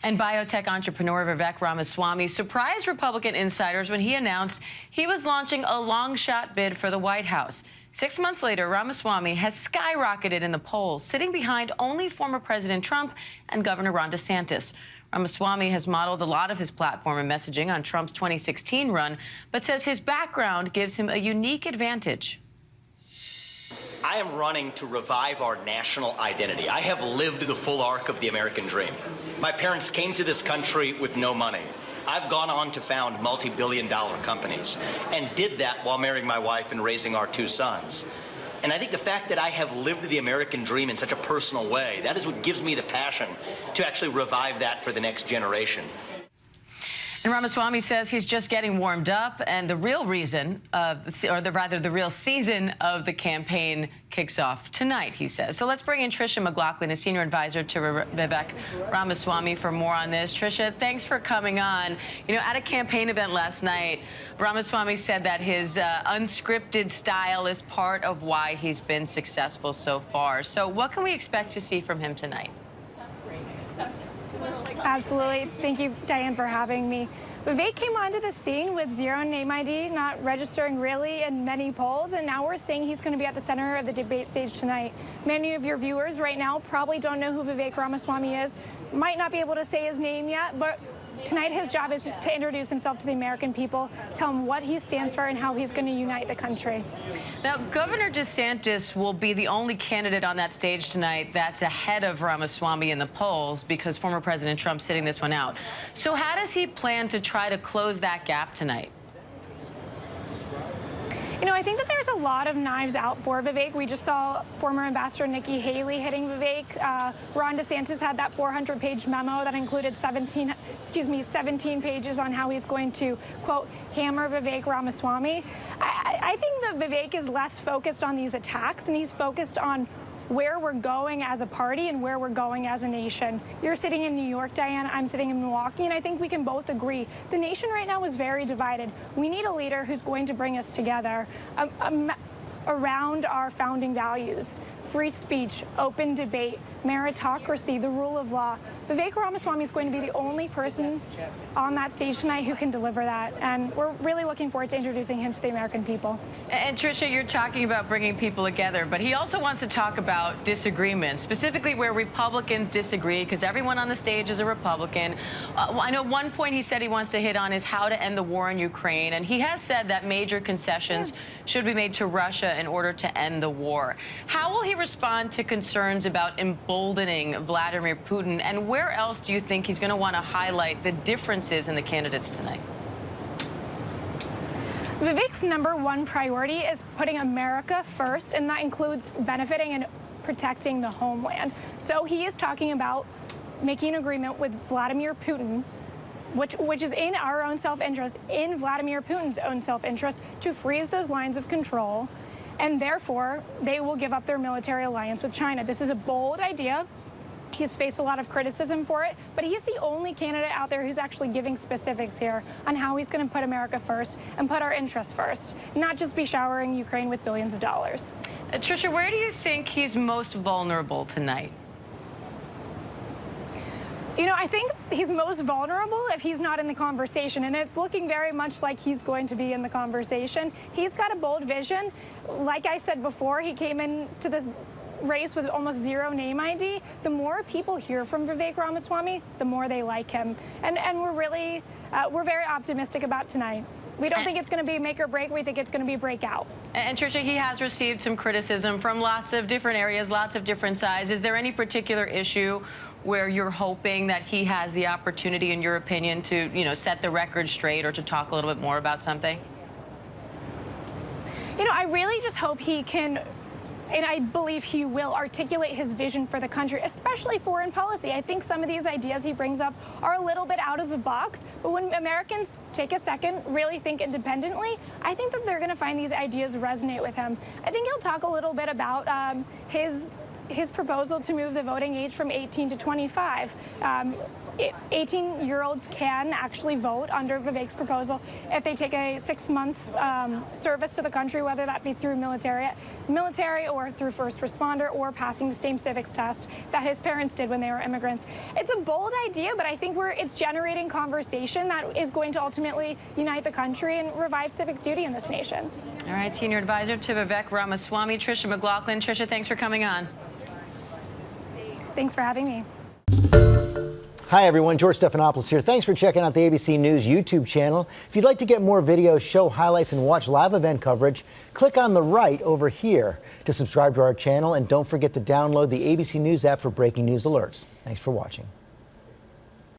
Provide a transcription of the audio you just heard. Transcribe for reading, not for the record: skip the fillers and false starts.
And biotech entrepreneur Vivek Ramaswamy surprised Republican insiders when he announced he was launching a long-shot bid for the White House. 6 months later, Ramaswamy has skyrocketed in the polls, sitting behind only former President Trump and Governor Ron DeSantis. Ramaswamy has modeled a lot of his platform and messaging on Trump's 2016 run, but says his background gives him a unique advantage. I am running to revive our national identity. I have lived the full arc of the American dream. My parents came to this country with no money. I've gone on to found multi-billion-dollar companies and did that while marrying my wife and raising our 2 sons. And I think the fact that I have lived the American dream in such a personal way, that is what gives me the passion to actually revive that for the next generation. And Ramaswamy says he's just getting warmed up, and the real reason, the real season of the campaign kicks off tonight, he says. So let's bring in Tricia McLaughlin, a senior advisor to Vivek Ramaswamy, for more on this. Tricia, thanks for coming on. You know, at a campaign event last night, Ramaswamy said that his unscripted style is part of why he's been successful so far. So what can we expect to see from him tonight? Absolutely. Thank you, Diane, for having me. Vivek came onto the scene with 0 name ID, not registering really in many polls, and now we're seeing he's going to be at the center of the debate stage tonight. Many of your viewers right now probably don't know who Vivek Ramaswamy is, might not be able to say his name yet, but tonight his job is to introduce himself to the American people, tell him what he stands for and how he's going to unite the country. Now, Governor DeSantis will be the only candidate on that stage tonight that's ahead of Ramaswamy in the polls because former President Trump's sitting this one out. So how does he plan to try to close that gap tonight? You know, I think that there's a lot of knives out for Vivek. We just saw former Ambassador Nikki Haley hitting Vivek. Ron DeSantis had that 400-page memo that included 17 pages on how he's going to, quote, hammer Vivek Ramaswamy. I think that Vivek is less focused on these attacks, and he's focused on where we're going as a party and where we're going as a nation. You're sitting in New York, Diane, I'm sitting in Milwaukee, and I think we can both agree the nation right now is very divided. We need a leader who's going to bring us together around our founding values: free speech, open debate, meritocracy, the rule of law. Vivek Ramaswamy is going to be the only person on that stage tonight who can deliver that, and we're really looking forward to introducing him to the American people. And Tricia, you're talking about bringing people together, but he also wants to talk about disagreements, specifically where Republicans disagree, because everyone on the stage is a Republican. I know one point he said he wants to hit on is how to end the war in Ukraine, and he has said that major concessions should be made to Russia in order to end the war. How will he respond to concerns about emboldening Vladimir Putin, and where else do you think he's going to want to highlight the differences in the candidates tonight? Vivek's #1 priority is putting America first, and that includes benefiting and protecting the homeland. So he is talking about making an agreement with Vladimir Putin, which is in our own self-interest, in Vladimir Putin's own self-interest, to freeze those lines of control, and therefore they will give up their military alliance with China. This is a bold idea. He's faced a lot of criticism for it, but he's the only candidate out there who's actually giving specifics here on how he's going to put America first and put our interests first, not just be showering Ukraine with billions of dollars. Tricia, where do you think he's most vulnerable tonight? You know, I think he's most vulnerable if he's not in the conversation, and it's looking very much like he's going to be in the conversation. He's got a bold vision. Like I said before, he came into this race with almost 0 name ID. The more people hear from Vivek Ramaswamy, the more they like him. And we're very optimistic about tonight. We don't think it's going to be make or break. We think it's going to be breakout. And Tricia, he has received some criticism from lots of different areas, lots of different sides. Is there any particular issue where you're hoping that he has the opportunity, in your opinion, to, you know, set the record straight or to talk a little bit more about something? You know, I really just hope he can, and I believe he will, articulate his vision for the country, especially foreign policy. I think some of these ideas he brings up are a little bit out of the box, but when Americans take a second, really think independently, I think that they're going to find these ideas resonate with him. I think he'll talk a little bit about his proposal to move the voting age from 18 to 25. 18-year-olds can actually vote under Vivek's proposal if they take a 6 months service to the country, whether that be through military or through first responder or passing the same civics test that his parents did when they were immigrants. It's a bold idea, but I think it's generating conversation that is going to ultimately unite the country and revive civic duty in this nation. All right, Senior Advisor to Vivek Ramaswamy, Tricia McLaughlin. Tricia, thanks for coming on. Thanks for having me. Hi, everyone. George Stephanopoulos here. Thanks for checking out the ABC News YouTube channel. If you'd like to get more videos, show highlights, and watch live event coverage, click on the right over here to subscribe to our channel. And don't forget to download the ABC News app for breaking news alerts. Thanks for watching.